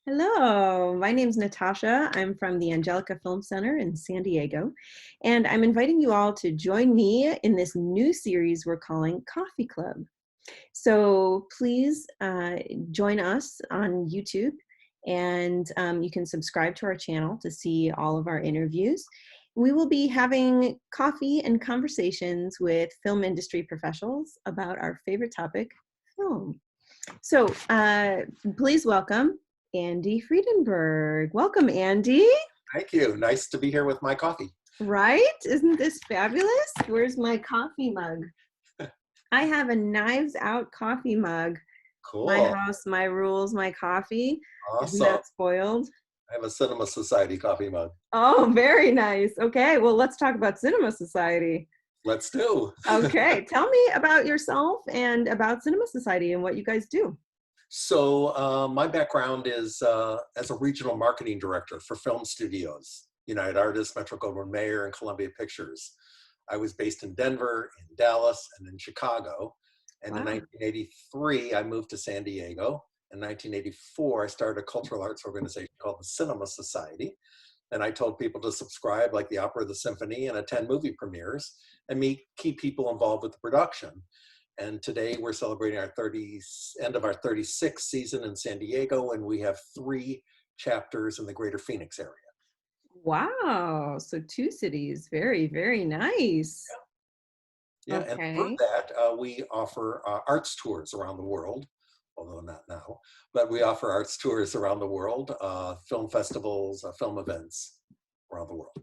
Hello, my name's Natasha. I'm from the Angelika Film Center in San Diego, and I'm inviting you all to join me in this new series we're calling Coffee Club. So please join us on YouTube, and you can subscribe to our channel to see all of our interviews. We will be having coffee and conversations with film industry professionals about our favorite topic, film. So please welcome Andy Friedenberg. Welcome, Andy. Thank you. Nice to be here with my coffee. Right? Isn't this fabulous? Where's my coffee mug? I have a Knives Out coffee mug. Cool. My house, my rules, my coffee. Awesome. Isn't that spoiled? I have a Cinema Society coffee mug. Oh, very nice. Okay, well, let's talk about Cinema Society. Let's do. Okay, tell me about yourself and about Cinema Society and what you guys do. So my background is as a regional marketing director for film studios, United Artists, Metro-Goldwyn-Mayer, and Columbia Pictures. I was based in Denver, in Dallas, and in Chicago. And in 1983, I moved to San Diego. In 1984, I started a cultural arts organization called the Cinema Society. And I told people to subscribe, like the Opera, the Symphony, and attend movie premieres, and keep people involved with the production. And today we're celebrating our end of our 36th season in San Diego, and we have 3 chapters in the greater Phoenix area. Wow, so 2 cities. Very, very nice. Yeah, Okay. And through that, we offer arts tours around the world, although not now, but we offer arts tours around the world, film festivals, film events around the world.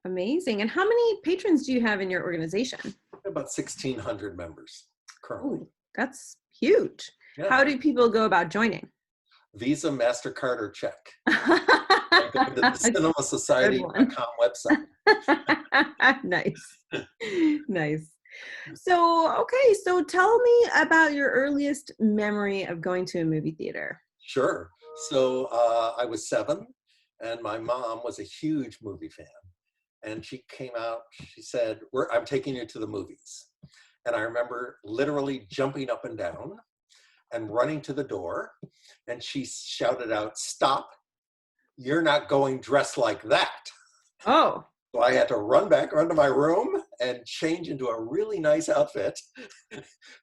Amazing. And how many patrons do you have in your organization? About 1,600 members currently. Ooh, that's huge. Yeah. How do people go about joining? Visa, MasterCard, or check. Go to the cinemasociety.com website. Nice. Nice. So, okay, so tell me about your earliest memory of going to a movie theater. Sure. So I was 7, and my mom was a huge movie fan. And she came out, she said, I'm taking you to the movies. And I remember literally jumping up and down and running to the door. And she shouted out, "Stop, you're not going dressed like that." Oh. So I had to run to my room and change into a really nice outfit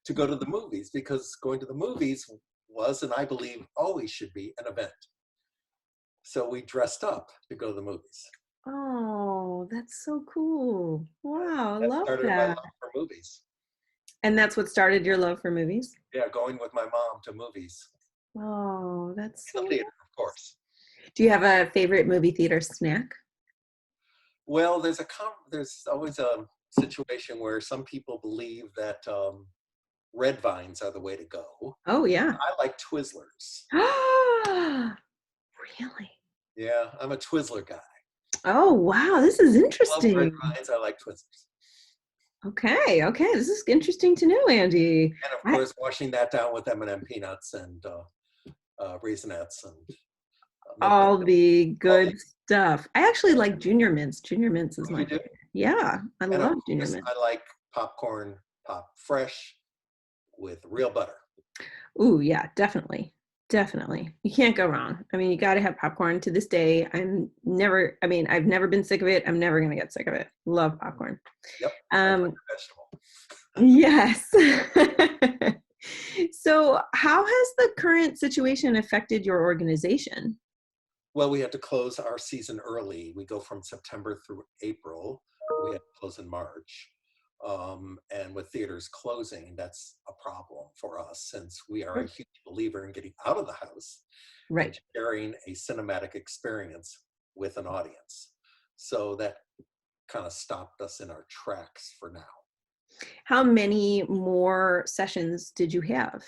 to go to the movies, because going to the movies was, and I believe always should be, an event. So we dressed up to go to the movies. Oh, that's so cool. Wow, I love started that. my love for movies. And that's what started your love for movies? Yeah, going with my mom to movies. Oh, that's so theater, of course. Do you have a favorite movie theater snack? Well, there's always a situation where some people believe that red vines are the way to go. Oh, yeah. I like Twizzlers. Really? Yeah, I'm a Twizzler guy. Oh, wow. This is interesting. I love red vines. I like Twizzlers. Okay. This is interesting to know, Andy. And of course, washing that down with M&M peanuts and Raisinets and all the good stuff. I actually like Junior Mints. Junior Mints is my favorite. Yeah, I love Junior Mints. I like popcorn pop fresh with real butter. Ooh, yeah, definitely. Definitely. You can't go wrong. I mean, you got to have popcorn. To this day, I've never been sick of it. I'm never going to get sick of it. Love popcorn. Yep. Vegetable. Yes. So how has the current situation affected your organization? Well, we had to close our season early. We go from September through April. We had to close in March. And with theaters closing, that's a problem for us, since we are a huge believer in getting out of the house, right, and sharing a cinematic experience with an audience. So that kind of stopped us in our tracks for now. How many more sessions did you have?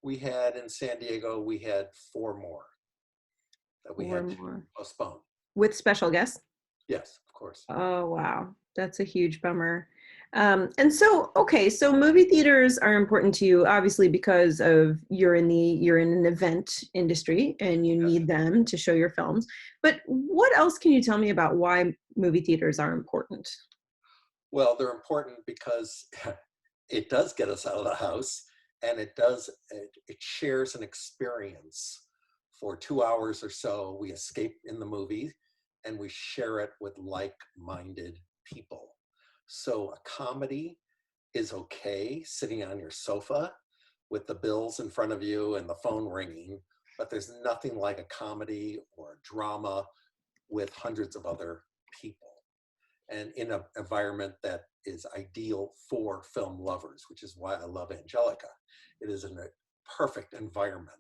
We had in San Diego, we had 4 more that we had to postpone. With special guests? Yes, of course. Oh, wow. That's a huge bummer. And so, okay, so movie theaters are important to you, obviously, because of you're in an event industry and you need them to show your films. But what else can you tell me about why movie theaters are important? Well, they're important because it does get us out of the house, and it shares an experience For 2 hours or so, we escape in the movie and we share it with like-minded people. So a comedy is okay sitting on your sofa with the bills in front of you and the phone ringing, but there's nothing like a comedy or a drama with hundreds of other people and in an environment that is ideal for film lovers, which is why I love Angelika. It is a perfect environment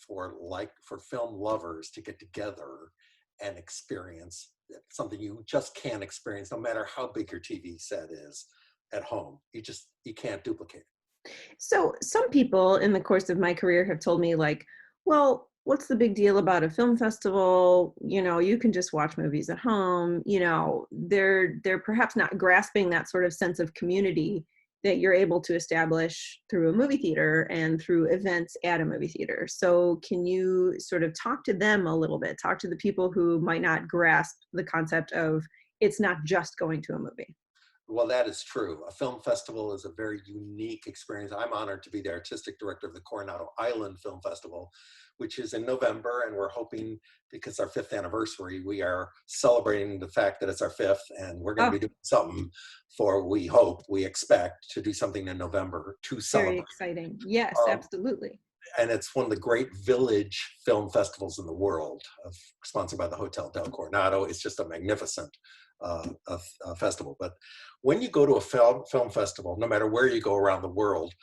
for film lovers to get together and experience something you just can't experience no matter how big your TV set is at home. You can't duplicate it. So some people in the course of my career have told me like, well, what's the big deal about a film festival? You know, you can just watch movies at home. You know, they're perhaps not grasping that sort of sense of community that you're able to establish through a movie theater and through events at a movie theater. So can you sort of talk to them a little bit, talk to the people who might not grasp the concept of it's not just going to a movie? Well, that is true. A film festival is a very unique experience. I'm honored to be the artistic director of the Coronado Island Film Festival, which is in November, and we're hoping, because our 5th anniversary, we are celebrating the fact that it's our 5th, and we're going to be doing something we expect to do something in November to celebrate. Very exciting. Yes, absolutely. And it's one of the great village film festivals in the world, sponsored by the Hotel del Coronado. It's just a magnificent festival. But when you go to a film festival, no matter where you go around the world,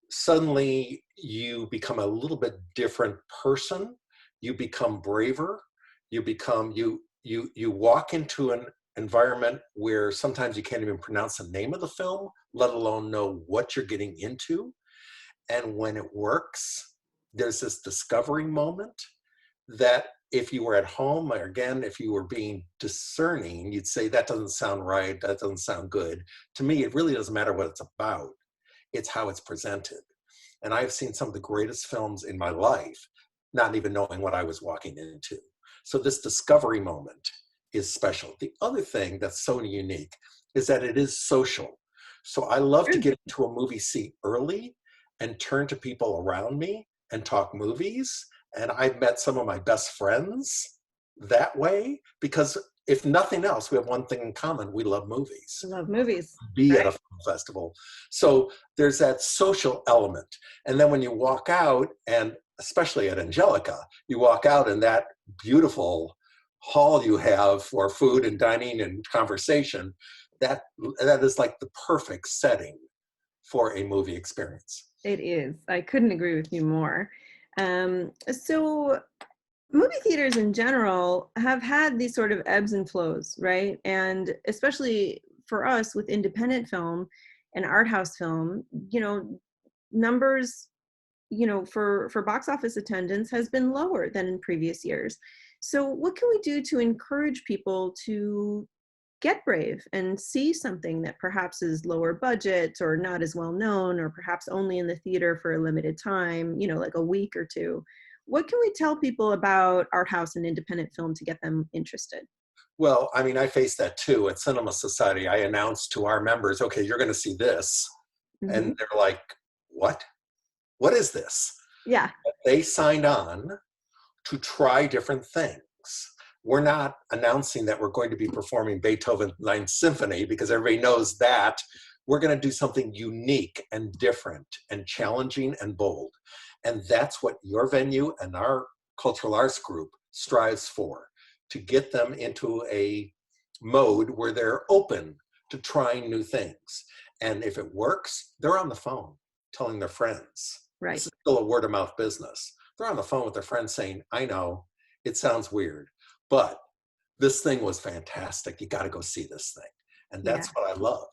suddenly you become a little bit different person. You become braver. You walk into an environment where sometimes you can't even pronounce the name of the film, let alone know what you're getting into. And when it works, there's this discovery moment that if you were at home, or again, if you were being discerning, you'd say, that doesn't sound right, that doesn't sound good. To me, it really doesn't matter what it's about. It's how it's presented. And I've seen some of the greatest films in my life, not even knowing what I was walking into. So this discovery moment is special. The other thing that's so unique is that it is social. So I love to get into a movie seat early and turn to people around me and talk movies. And I've met some of my best friends that way, because if nothing else, we have one thing in common. We love movies. Love movies. Be at a film festival. So there's that social element. And then when you walk out, and especially at Angelika, you walk out in that beautiful hall you have for food and dining and conversation, that is like the perfect setting for a movie experience. It is. I couldn't agree with you more. So movie theaters in general have had these sort of ebbs and flows, right? And especially for us with independent film and art house film, you know, numbers, you know, for box office attendance has been lower than in previous years. So what can we do to encourage people to get brave and see something that perhaps is lower budget or not as well known, or perhaps only in the theater for a limited time, you know, like a week or two? What can we tell people about art house and independent film to get them interested? Well, I mean, I face that too. At Cinema Society, I announced to our members, okay, you're going to see this. Mm-hmm. And they're like, what? What is this? Yeah. They signed on to try different things. We're not announcing that we're going to be performing Beethoven's Ninth Symphony because everybody knows that. We're going to do something unique and different and challenging and bold. And that's what your venue and our cultural arts group strives for, to get them into a mode where they're open to trying new things. And if it works, they're on the phone telling their friends. Right. This is still a word of mouth business. They're on the phone with their friends saying, I know, it sounds weird, but this thing was fantastic. You got to go see this thing. And that's what I love.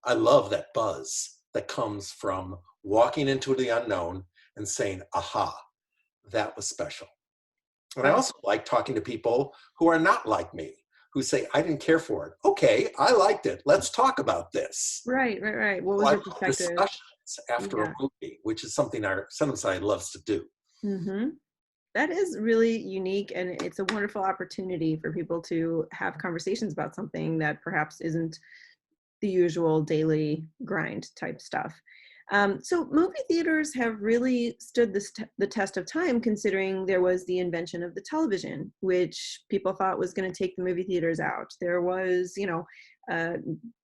I love that buzz that comes from walking into the unknown and saying, aha, that was special. And I also like talking to people who are not like me, who say, I didn't care for it. Okay, I liked it. Let's talk about this. Right. What was your perspective? Discussions after a movie, which is something our cinema side loves to do. Mm-hmm. That is really unique, and it's a wonderful opportunity for people to have conversations about something that perhaps isn't the usual daily grind type stuff. So movie theaters have really stood the test of time, considering there was the invention of the television, which people thought was going to take the movie theaters out. There was, uh,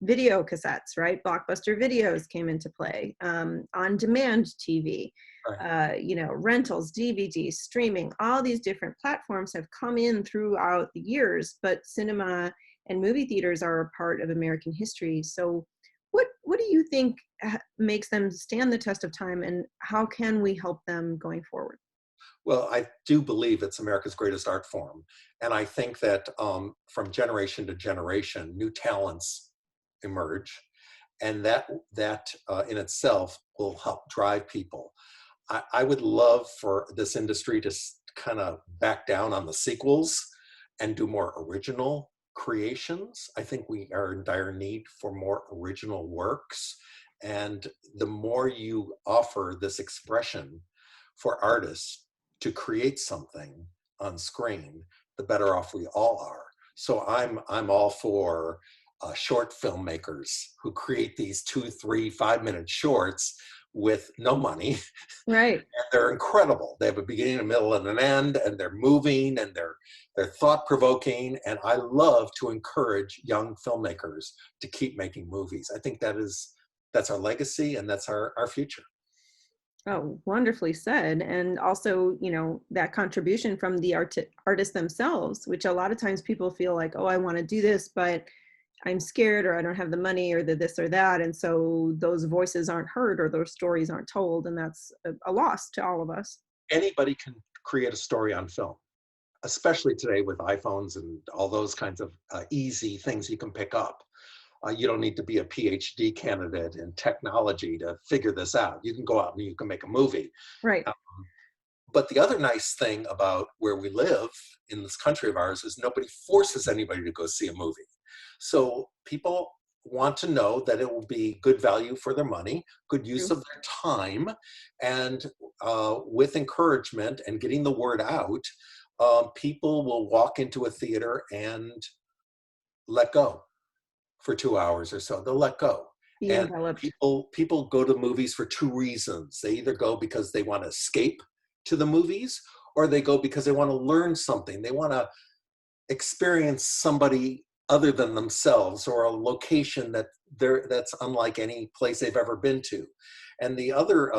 video cassettes, right? Blockbuster videos came into play, on-demand TV, Right. rentals, DVDs, streaming, all these different platforms have come in throughout the years, but cinema and movie theaters are a part of American history. So what do you think makes them stand the test of time, and how can we help them going forward? Well, I do believe it's America's greatest art form. And I think that from generation to generation, new talents emerge. And that in itself will help drive people. I would love for this industry to kind of back down on the sequels and do more original creations. I think we are in dire need for more original works. And the more you offer this expression for artists to create something on screen, the better off we all are. So I'm all for short filmmakers who create these 2, 3, 5 minute shorts with no money. Right. And they're incredible. They have a beginning, a middle, and an end, and they're moving and they're thought provoking. And I love to encourage young filmmakers to keep making movies. I think that's our legacy and that's our future. Oh, wonderfully said. And also, that contribution from the artists themselves, which a lot of times people feel like, oh, I want to do this, but I'm scared, or I don't have the money, or the this or that. And so those voices aren't heard, or those stories aren't told. And that's a loss to all of us. Anybody can create a story on film, especially today with iPhones and all those kinds of easy things you can pick up. You don't need to be a PhD candidate in technology to figure this out. You can go out and you can make a movie. Right. But the other nice thing about where we live in this country of ours is nobody forces anybody to go see a movie. So people want to know that it will be good value for their money, good use True. of their time, and with encouragement and getting the word out, people will walk into a theater and let go for 2 hours or so. They'll let go. Be And enveloped. people go to movies for two reasons. They either go because they want to escape to the movies, or they go because they want to learn something. They want to experience somebody other than themselves, or a location that's unlike any place they've ever been to. And the other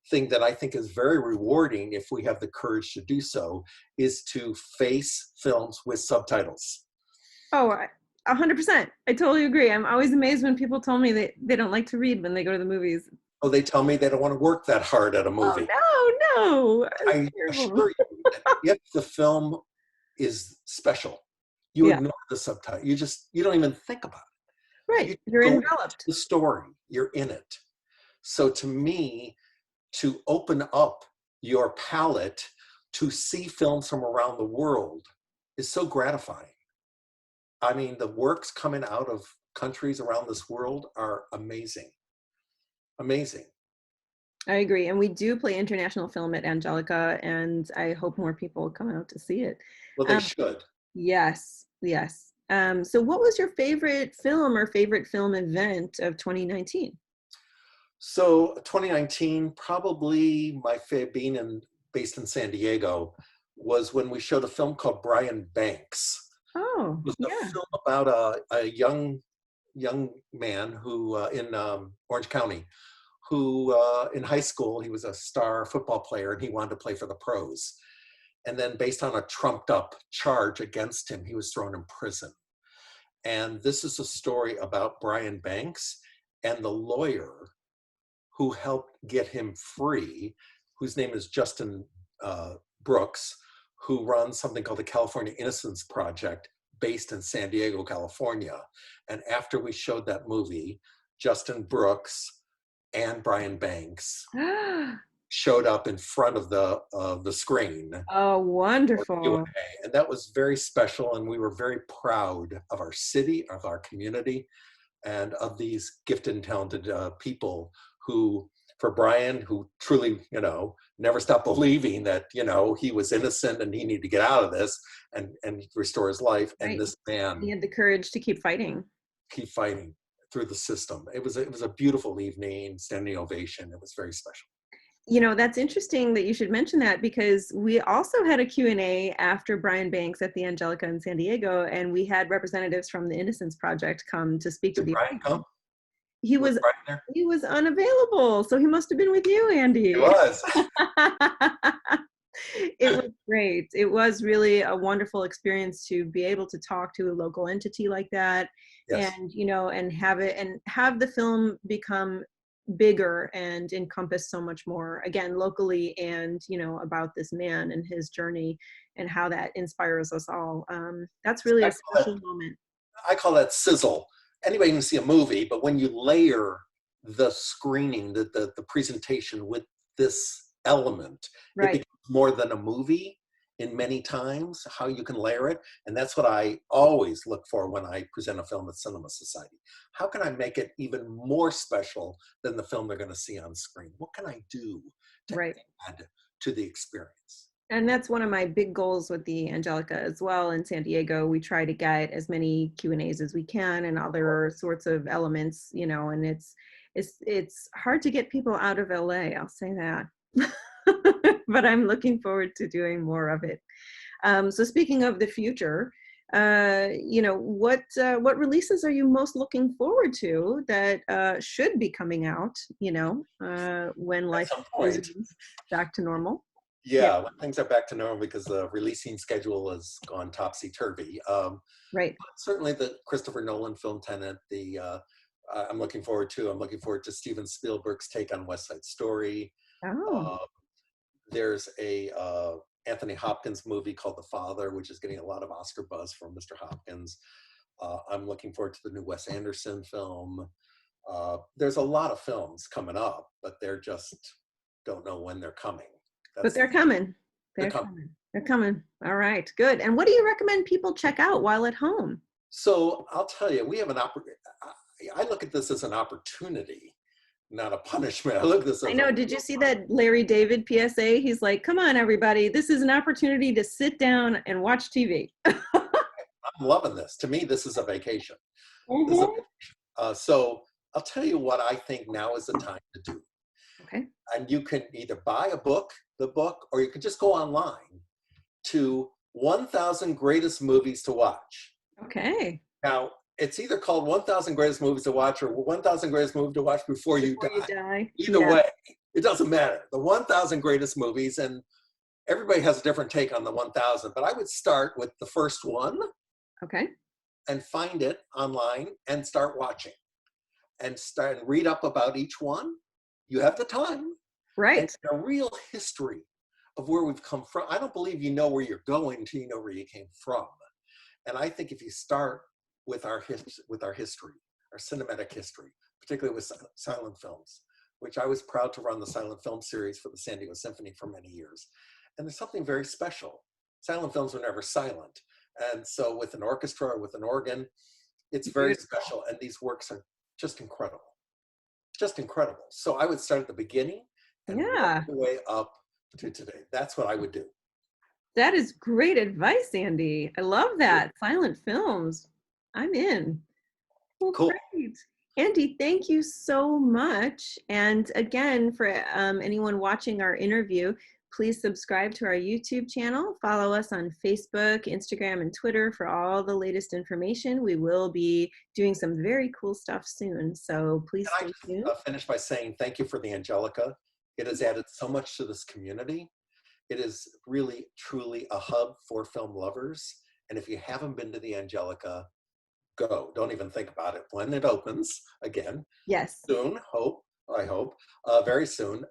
thing that I think is very rewarding, if we have the courage to do so, is to face films with subtitles. Oh, 100%. I totally agree. I'm always amazed when people tell me they don't like to read when they go to the movies. Oh, they tell me they don't want to work that hard at a movie. Oh, no. That's I terrible. assure you that if the film is special, you Yeah, ignore the subtitle. You don't even think about it. You right. You're go into enveloped. the story. You're in it. So to me, to open up your palette to see films from around the world is so gratifying. I mean, the works coming out of countries around this world are amazing. Amazing. I agree. And we do play international film at Angelica, and I hope more people come out to see it. Well, they Um, should. yes, yes. So what was your favorite film or favorite film event of 2019? So 2019, probably my favorite, based in San Diego, was when we showed a film called Brian Banks. Oh, It was a yeah. film about a young man who in Orange County, who in high school he was a star football player and he wanted to play for the pros. And then, based on a trumped up charge against him, he was thrown in prison. And this is a story about Brian Banks and the lawyer who helped get him free, whose name is Justin Brooks, who runs something called the California Innocence Project based in San Diego, California. And after we showed that movie, Justin Brooks and Brian Banks showed up in front of the screen Oh, for Q&A. wonderful. And that was very special. And we were very proud of our city, of our community, and of these gifted and talented people who, for Brian, who truly, never stopped believing that, he was innocent and he needed to get out of this and restore his life. And Right. this man He had the courage to keep fighting. keep fighting. through the system. It was a beautiful evening, standing ovation. It was very special. You know, that's interesting that you should mention that, because we also had a Q&A after Brian Banks at the Angelika in San Diego, and we had representatives from the Innocence Project come to speak to Did the Brian audience. come? He Was was Brian there? he was unavailable, so he must have been with you, It Andy. was. It was great. It was really a wonderful experience to be able to talk to a local entity like that, Yes. and and have the film become bigger and encompass so much more, again, locally, and about this man and his journey and how that inspires us all. That's really a special moment. I call that sizzle. Anybody can see a movie, but when you layer the screening, the presentation with this element, it Right. becomes more than a movie in many times, how you can layer it. And that's what I always look for when I present a film at Cinema Society. How can I make it even more special than the film they're going to see on screen? What can I do to Right. add to the experience? And that's one of my big goals with the Angelika as well. In San Diego, we try to get as many Q&As as we can and other sorts of elements, and it's hard to get people out of LA, I'll say that. But I'm looking forward to doing more of it. So speaking of the future, what releases are you most looking forward to that should be coming out, when At life some point. resumes back to normal? Yeah, Yeah, when things are back to normal, because the releasing schedule has gone topsy-turvy. right. Certainly the Christopher Nolan film Tenet, I'm looking forward to. I'm looking forward to Steven Spielberg's take on West Side Story. Oh, Uh, there's a Anthony Hopkins movie called The Father, which is getting a lot of Oscar buzz from Mr. Hopkins. I'm looking forward to the new Wes Anderson film. There's a lot of films coming up, but they're just don't know when they're coming. but they're coming. They're They're coming. coming. They're coming. All right, good. And what do you recommend people check out while at home? So I'll tell you, we have I look at this as an opportunity, not a punishment. I look at this I as know. Did you see that Larry David PSA? He's like, come on, everybody. This is an opportunity to sit down and watch TV. I'm loving this. To me, this is a vacation. This is so I'll tell you what I think now is the time to do. Okay. And you can either buy the book, or you can just go online to 1,000 Greatest Movies to Watch. Okay. Now, it's either called 1,000 Greatest Movies to Watch or 1,000 Greatest Movies to Watch Before You Die. Either way, it doesn't matter. The 1,000 Greatest Movies, and everybody has a different take on the 1,000, but I would start with the first one. Okay. And find it online and start watching and read up about each one. You have the time. Right. And a real history of where we've come from. I don't believe you know where you're going till you know where you came from. And I think if you start with our history, our cinematic history, particularly with silent films, which I was proud to run the silent film series for the San Diego Symphony for many years. And there's something very special. Silent films were never silent. And so with an orchestra or with an organ, it's very special. And these works are just incredible. Just incredible. So I would start at the beginning and work the way up to today. That's what I would do. That is great advice, Andy. I love that. Silent films. I'm in. Well, cool. Great. Andy, thank you so much. And again, for anyone watching our interview, please subscribe to our YouTube channel. Follow us on Facebook, Instagram, and Twitter for all the latest information. We will be doing some very cool stuff soon. So please stay tuned. I just finish by saying thank you for the Angelika. It has added so much to this community. It is really, truly a hub for film lovers. And if you haven't been to the Angelika, go. Don't even think about it. When it opens again, yes, soon. I hope very soon.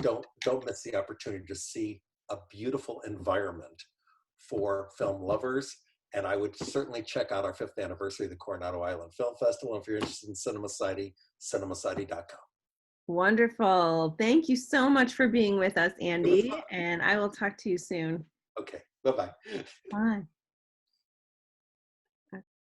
Don't miss the opportunity to see a beautiful environment for film lovers. And I would certainly check out our 5th anniversary of the Coronado Island Film Festival. And if you're interested in Cinema Society, cinemasociety.com. Wonderful. Thank you so much for being with us, Andy. And I will talk to you soon. Okay. Bye-bye. Bye.